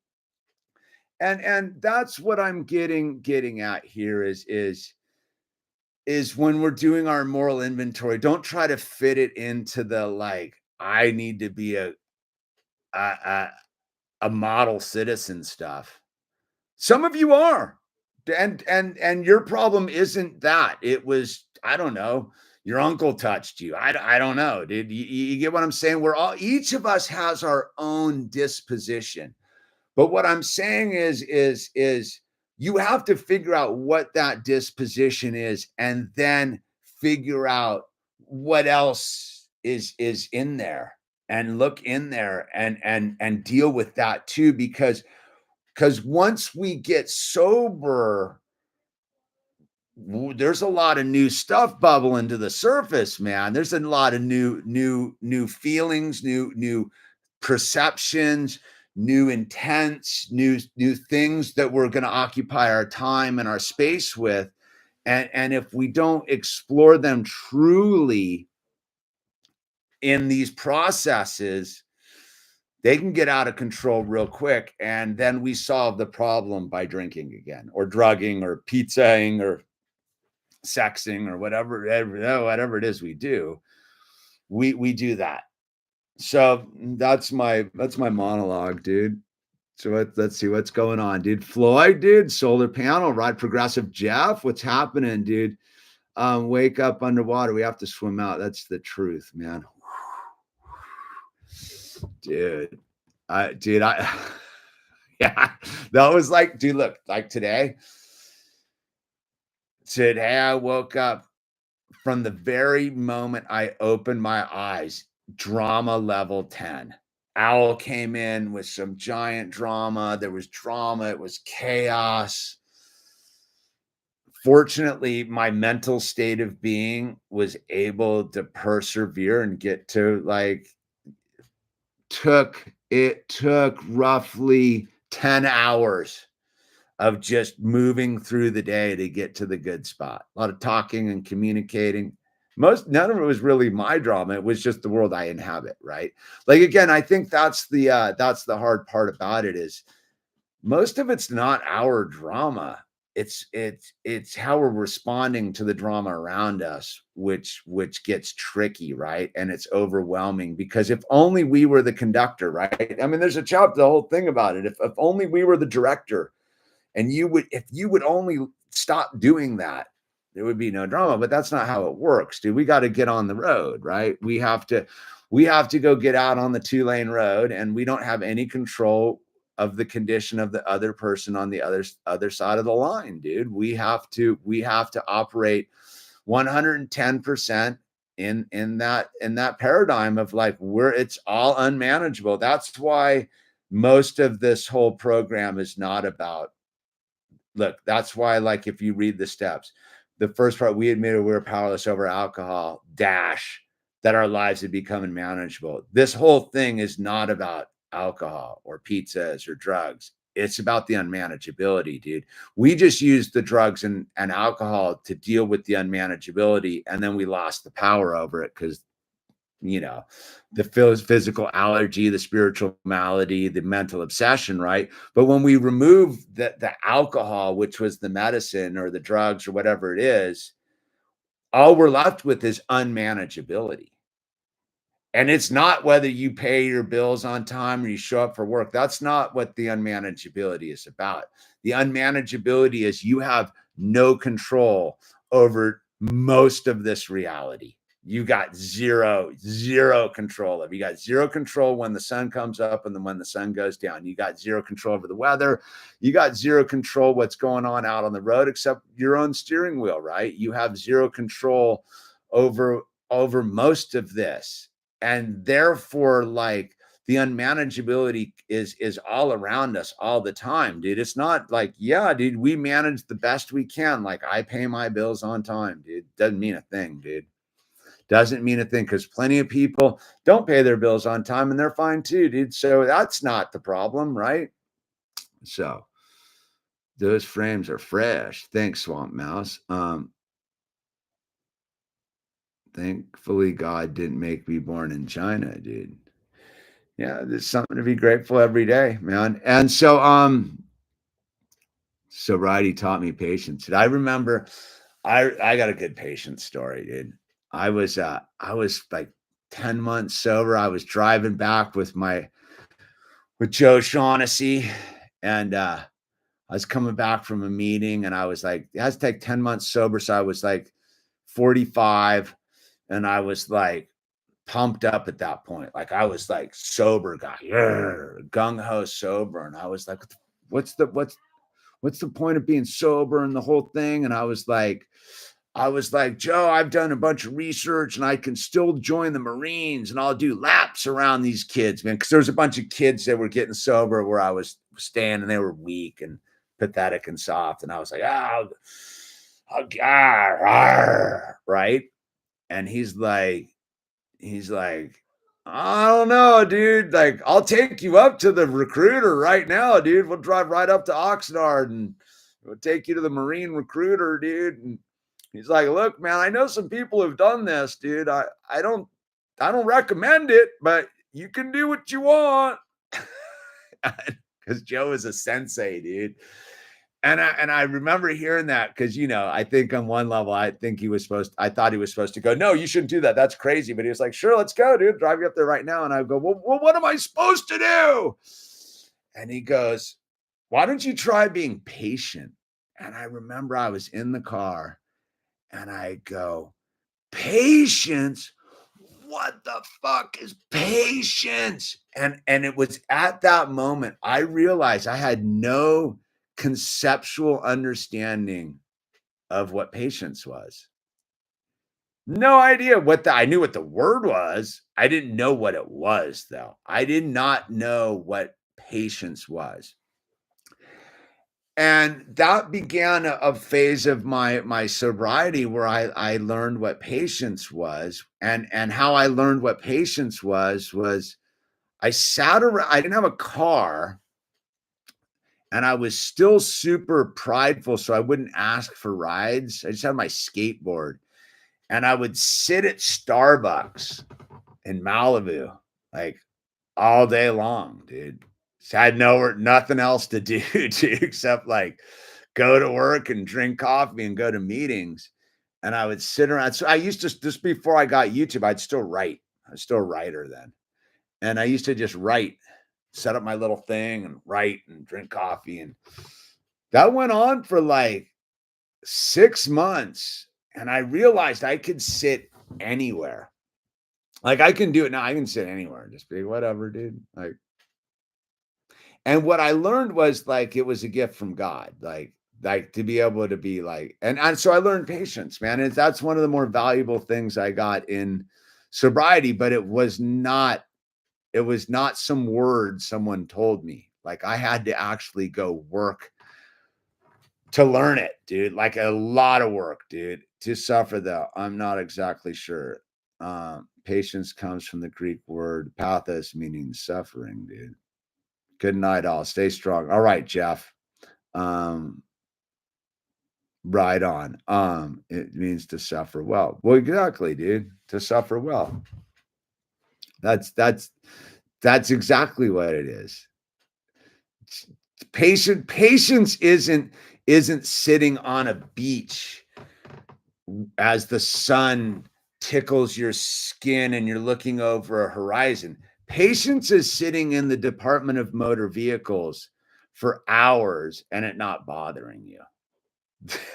Speaker 1: And that's what I'm getting at here is when we're doing our moral inventory, don't try to fit it into the like, I need to be a model citizen stuff. Some of you are. And your problem isn't that. It was, I don't know, your uncle touched you. I don't know, dude. You get what I'm saying? Each of us has our own disposition. But what I'm saying is you have to figure out what that disposition is and then figure out what else is in there and look in there and deal with that too, because once we get sober, there's a lot of new stuff bubbling to the surface, man. There's a lot of new feelings, new perceptions, new intents, new things that we're going to occupy our time and our space with. And if we don't explore them truly in these processes, they can get out of control real quick. And then we solve the problem by drinking again or drugging or pizzaing or sexing or whatever it is we do. We do that. So that's my monologue, dude. So let's see what's going on, dude. Floyd, dude, solar panel, ride progressive Jeff. What's happening, dude? Wake up underwater. We have to swim out. That's the truth, man. Dude, yeah, that was like, dude, look, like today I woke up from the very moment I opened my eyes, drama level 10. Owl came in with some giant drama. There was drama. It was chaos. Fortunately, my mental state of being was able to persevere and get to it took roughly 10 hours of just moving through the day to get to the good spot. A lot of talking and communicating. None of it was really my drama. It was just the world I inhabit, right? Like, again, I think that's the hard part about it is most of it's not our drama. it's how we're responding to the drama around us, which gets tricky, right? And it's overwhelming, because if only we were the conductor, right? I mean, there's a chapter, the whole thing about it. If only we were the director, and if you would only stop doing that, there would be no drama. But that's not how it works, dude. We got to get on the road, right? We have to go get out on the 2-lane road, and we don't have any control of the condition of the other person on the other side of the line, dude. We have to operate 110% in that paradigm of like, where it's all unmanageable. That's why most of this whole program is not about, look, that's why, like, if you read the steps, the first part, we admitted we were powerless over alcohol, dash, that our lives had become unmanageable. This whole thing is not about alcohol or pizzas or drugs. It's about the unmanageability, dude. We just used the drugs and alcohol to deal with the unmanageability, and then we lost the power over it because, you know, the physical allergy, the spiritual malady, the mental obsession, right? But when we remove the alcohol, which was the medicine or the drugs or whatever it is, all we're left with is unmanageability. And it's not whether you pay your bills on time or you show up for work. That's not what the unmanageability is about. The unmanageability is you have no control over most of this reality. You got zero control of. You got zero control when the sun comes up and then when the sun goes down. You got zero control over the weather. You got zero control what's going on out on the road except your own steering wheel, right? You have zero control over most of this. And therefore, like, the unmanageability is all around us all the time, dude. It's not like, yeah, dude, we manage the best we can. Like, I pay my bills on time, dude. Doesn't mean a thing, dude. Doesn't mean a thing, because plenty of people don't pay their bills on time and they're fine too, dude. So that's not the problem, right? So those frames are fresh. Thanks, Swamp Mouse. Thankfully, God didn't make me born in China, dude. Yeah, there's something to be grateful every day, man. And so, sobriety taught me patience. And I remember, I got a good patience story, dude. I was like 10 months sober. I was driving back with Joe Shaughnessy, and I was coming back from a meeting, and I was like, it has to take 10 months sober. So I was like 45, and I was like pumped up at that point. Like, I was like sober guy, gung ho sober. And I was like, what's the point of being sober and the whole thing? And I was like, Joe, I've done a bunch of research and I can still join the Marines and I'll do laps around these kids, man. Cause there was a bunch of kids that were getting sober where I was staying, and they were weak and pathetic and soft. And I was like, right. And he's like, I don't know, dude. Like, I'll take you up to the recruiter right now, dude. We'll drive right up to Oxnard and we'll take you to the Marine recruiter, dude. And he's like, look, man, I know some people who've done this, dude. I don't recommend it, but you can do what you want. Because Joe is a sensei, dude. And I remember hearing that because, I think on one level, I thought he was supposed to go, no, you shouldn't do that. That's crazy. But he was like, sure, let's go, dude. Drive you up there right now. And I go, well, what am I supposed to do? And he goes, why don't you try being patient? And I remember I was in the car and I go, patience? What the fuck is patience? And it was at that moment I realized I had no conceptual understanding of what patience was. No idea I knew what the word was. I didn't know what it was, though. I did not know what patience was. And that began a phase of my sobriety where I learned what patience was. And how I learned what patience was I sat around, I didn't have a car, and I was still super prideful, so I wouldn't ask for rides. I just had my skateboard, and I would sit at Starbucks in Malibu like all day long, dude. Just had nothing else to do, dude, except like go to work and drink coffee and go to meetings. And I would sit around. So I used to, just before I got YouTube, I'd still write. I was still a writer then. And I used to just write, set up my little thing and write and drink coffee. And that went on for like 6 months. And I realized I could sit anywhere. Like I can do it now. I can sit anywhere and just be whatever, dude. Like, and what I learned was like it was a gift from God. Like to be able to be like, and so I learned patience, man. And that's one of the more valuable things I got in sobriety, but it was not some words someone told me. Like I had to actually go work to learn it, dude. Like a lot of work, dude. To suffer though, I'm not exactly sure. Patience comes from the Greek word pathos, meaning suffering, dude. Good night, all. Stay strong. All right, Jeff. Right on. It means to suffer well. Well, exactly, dude. To suffer well. That's exactly what it is. Patience isn't sitting on a beach as the sun tickles your skin and you're looking over a horizon. Patience is sitting in the Department of Motor Vehicles for hours and it not bothering you.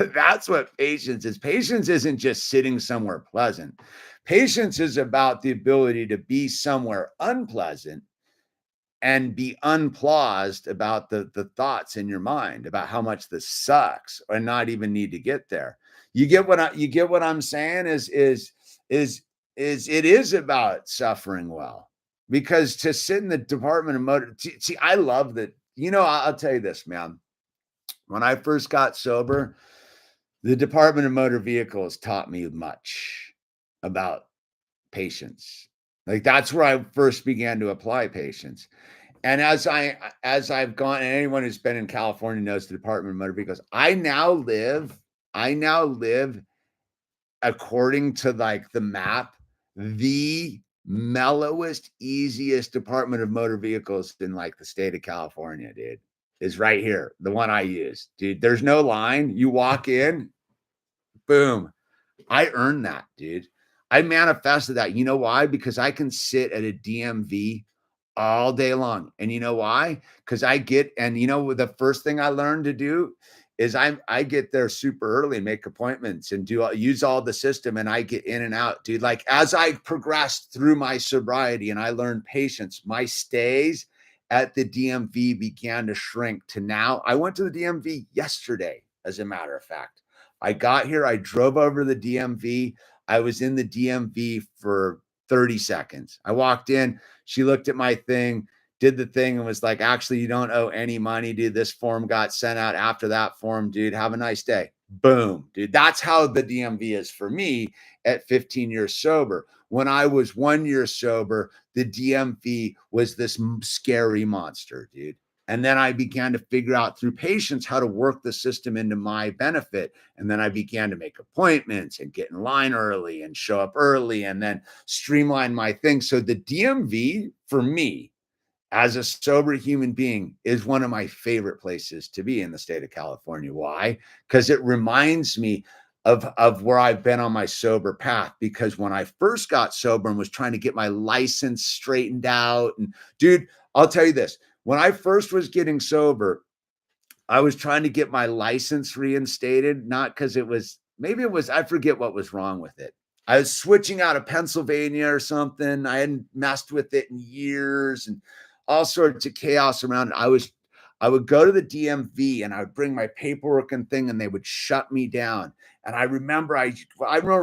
Speaker 1: That's what patience is. Patience isn't just sitting somewhere pleasant. Patience is about the ability to be somewhere unpleasant and be unplaused about the thoughts in your mind about how much this sucks or not even need to get there. You get what I'm saying is it is about suffering well, because to sit in the Department of Motor, see, I love that. I'll tell you this, man. When I first got sober, the Department of Motor Vehicles taught me much about patience. Like that's where I first began to apply patience. And as I've gone, and anyone who's been in California knows the Department of Motor Vehicles, I now live according to like the map, the mellowest, easiest Department of Motor Vehicles in like the state of California, dude, is right here. The one I use, dude. There's no line. You walk in, boom. I earned that, dude. I manifested that. You know why? Because I can sit at a DMV all day long. And you know why? Because the first thing I learned to do is I get there super early and make appointments and use all the system, and I get in and out, dude. Like as I progressed through my sobriety and I learned patience, my stays at the DMV began to shrink to now. I went to the DMV yesterday, as a matter of fact. I got here, I drove over to the DMV. I was in the DMV for 30 seconds. I walked in, she looked at my thing, did the thing, and was like, actually, you don't owe any money, dude. This form got sent out after that form, dude. Have a nice day. Boom, dude. That's how the DMV is for me at 15 years sober. When I was 1 year sober, the DMV was this scary monster, dude. And then I began to figure out through patience how to work the system into my benefit. And then I began to make appointments and get in line early and show up early and then streamline my thing. So the DMV for me, as a sober human being, is one of my favorite places to be in the state of California. Why? Because it reminds me of where I've been on my sober path. Because when I first got sober and was trying to get my license straightened out, and dude, I'll tell you this. When I first was getting sober, I was trying to get my license reinstated, not because I forget what was wrong with it. I was switching out of Pennsylvania or something. I hadn't messed with it in years and all sorts of chaos around it. I would go to the DMV and I would bring my paperwork and thing, and they would shut me down. And I remember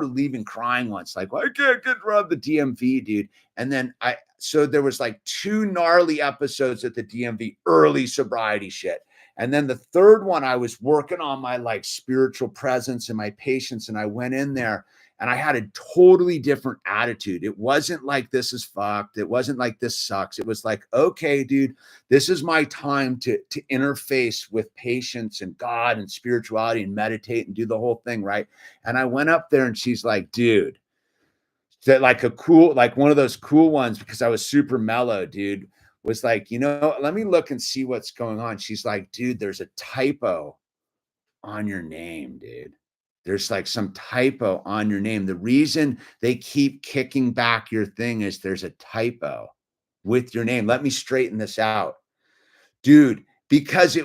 Speaker 1: leaving crying once, like, well, I can't get around the DMV, dude. And then so there was like 2 gnarly episodes at the DMV, early sobriety shit. And then the third one, I was working on my like spiritual presence and my patience. And I went in there and I had a totally different attitude. It wasn't like this is fucked. It wasn't like this sucks. It was like, okay, dude, this is my time to interface with patience and God and spirituality and meditate and do the whole thing, right? And I went up there and she's like, dude, like one of those cool ones, because I was super mellow, dude, was like, let me look and see what's going on. She's like, dude, there's a typo on your name, dude. There's like some typo on your name. The reason they keep kicking back your thing is there's a typo with your name. Let me straighten this out, dude, because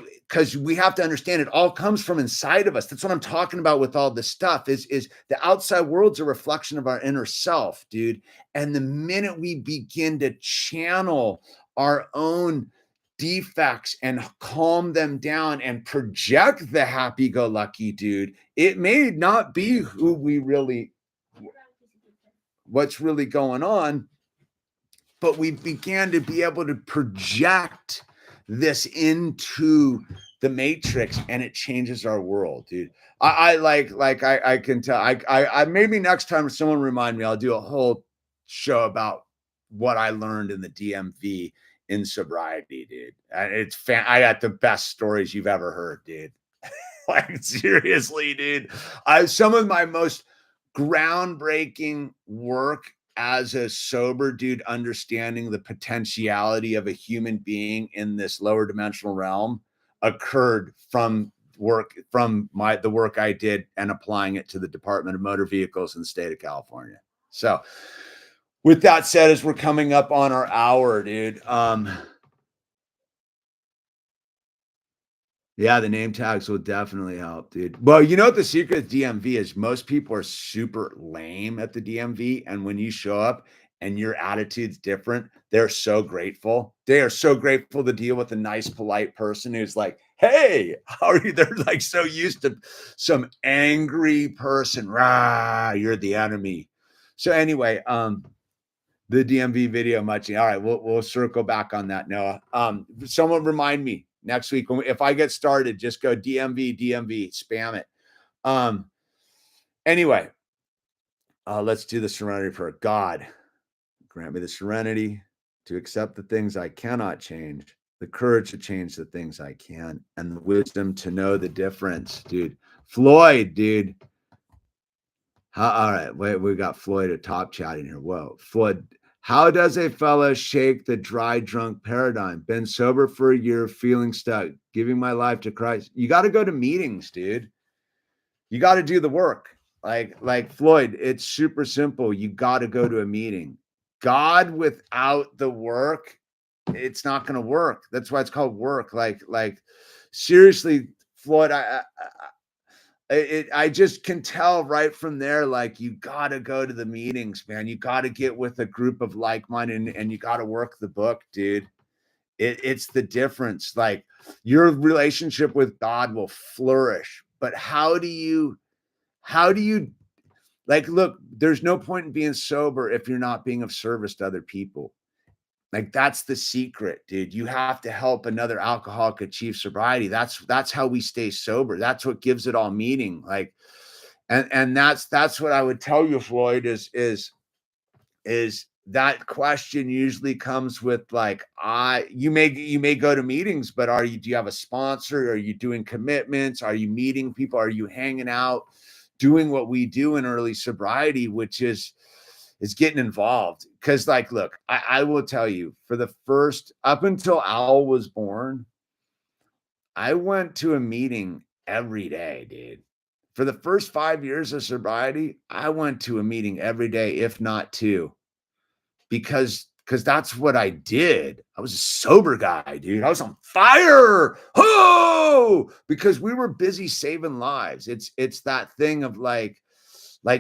Speaker 1: we have to understand it all comes from inside of us. That's what I'm talking about with all this stuff is the outside world's a reflection of our inner self, dude. And the minute we begin to channel our own defects and calm them down and project the happy-go-lucky dude, it may not be who we really, what's really going on, but we began to be able to project this into the matrix, and it changes our world, dude. I can tell. I maybe next time someone remind me, I'll do a whole show about what I learned in the DMV in sobriety, dude. And it's I got the best stories you've ever heard, dude. Like seriously, dude. Some of my most groundbreaking work as a sober dude, understanding the potentiality of a human being in this lower dimensional realm occurred from the work I did and applying it to the Department of Motor Vehicles in the state of California. So with that said, as we're coming up on our hour, dude, yeah, the name tags will definitely help, dude. Well, you know what the secret of DMV is? Most people are super lame at the DMV, and when you show up and your attitude's different, they're so grateful. They are so grateful to deal with a nice, polite person who's like, "Hey, how are you?" They're like so used to some angry person. Rah, you're the enemy. So anyway, the DMV video muching. All right, we'll circle back on that, Noah. Someone remind me next week if I get started, just go DMV, spam it. Anyway, let's do the serenity prayer. God, grant me the serenity to accept the things I cannot change, the courage to change the things I can, and the wisdom to know the difference, dude. Floyd, dude. All right, wait, we got Floyd at top chatting here. Whoa, Floyd. How does a fellow shake the dry drunk paradigm? Been sober for a year, feeling stuck, giving my life to Christ. You got to go to meetings, dude. You got to do the work. Like Floyd, it's super simple. You got to go to a meeting. God without the work, it's not going to work. That's why it's called work. Like seriously, Floyd, I just can tell right from there, like you got to go to the meetings, man. You got to get with a group of like-minded and you got to work the book, dude. It's the difference. Like your relationship with God will flourish. But how do you like, look, there's no point in being sober if you're not being of service to other people. Like that's the secret, dude. You have to help another alcoholic achieve sobriety. That's how we stay sober. That's what gives it all meaning. Like, and that's what I would tell you, Floyd, is that question usually comes with like, you may go to meetings, but do you have a sponsor? Are you doing commitments? Are you meeting people? Are you hanging out, doing what we do in early sobriety, which is getting involved? Because like, look, I will tell you, for the first, up until Al was born, I went to a meeting every day, dude. For the first 5 years of sobriety, I went to a meeting every day, if not two, because that's what I did. I was a sober guy, dude. I was on fire. Oh, because we were busy saving lives. It's that thing of like,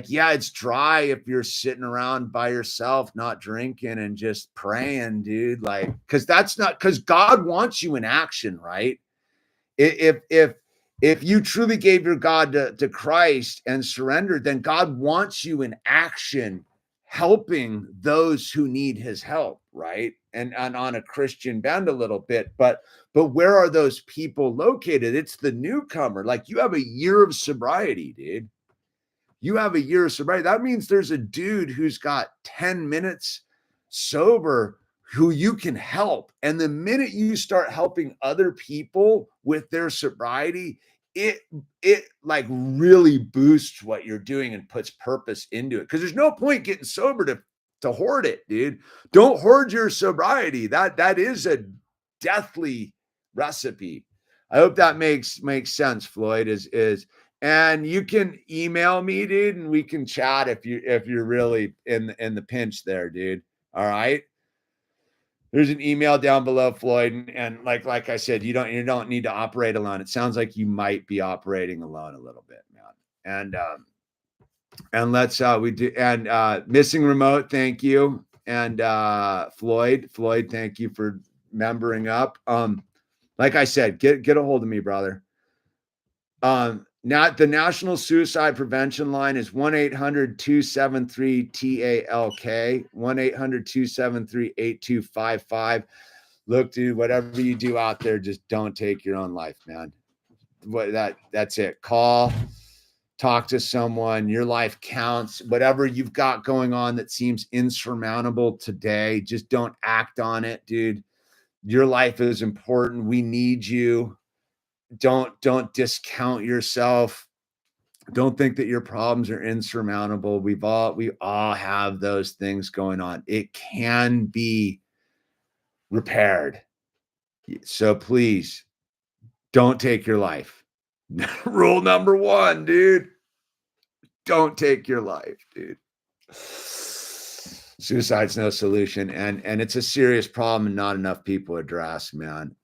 Speaker 1: yeah, it's dry if you're sitting around by yourself, not drinking and just praying, dude. Like, because God wants you in action, right? If you truly gave your God to Christ and surrendered, then God wants you in action, helping those who need his help, right? And on a Christian bend a little bit, but where are those people located? It's the newcomer. Like you have a year of sobriety, dude. You have a year of sobriety. That means there's a dude who's got 10 minutes sober who you can help. And the minute you start helping other people with their sobriety, it like really boosts what you're doing and puts purpose into it. Because there's no point getting sober to hoard it, dude. Don't hoard your sobriety. That is a deathly recipe. I hope that makes sense, Floyd. And you can email me, dude, and we can chat if you're really in the pinch there, dude. All right. There's an email down below, Floyd, and like I said, you don't need to operate alone. It sounds like you might be operating alone a little bit, man. And let's we do and missing remote, thank you. And Floyd, thank you for membering up. Like I said, get a hold of me, brother. Now the National Suicide Prevention Line is 1-800-273-TALK, 1-800-273-8255. Look, dude, whatever you do out there, just don't take your own life, man. That's it. Call, talk to someone. Your life counts. Whatever you've got going on that seems insurmountable today, just don't act on it, dude. Your life is important. We need you. Don't discount yourself. Don't think that your problems are insurmountable. We all have those things going on. It can be repaired. So please don't take your life. Rule number 1, dude. Don't take your life, dude. Suicide's no solution, and it's a serious problem and not enough people address, man.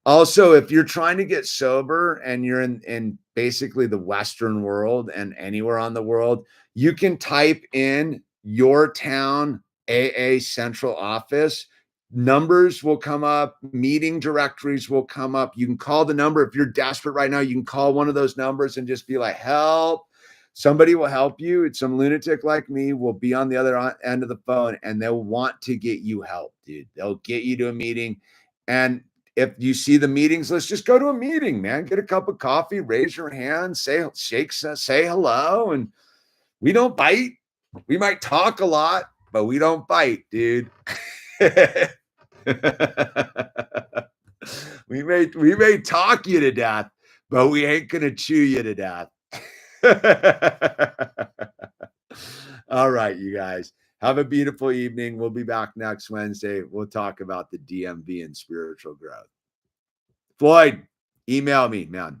Speaker 1: Also, if you're trying to get sober and you're in basically the Western world and anywhere on the world, you can type in your town AA central office. Numbers will come up, meeting directories will come up. You can call the number. If you're desperate right now, you can call one of those numbers and just be like, help. Somebody will help you. It's some lunatic like me will be on the other end of the phone, and they'll want to get you help, dude. They'll get you to a meeting. And if you see the meetings, let's just go to a meeting, man. Get a cup of coffee, raise your hand, say hello. And we don't bite. We might talk a lot, but we don't bite, dude. we may talk you to death, but we ain't gonna chew you to death. All right, you guys. Have a beautiful evening. We'll be back next Wednesday. We'll talk about the DMV and spiritual growth. Floyd, email me, man.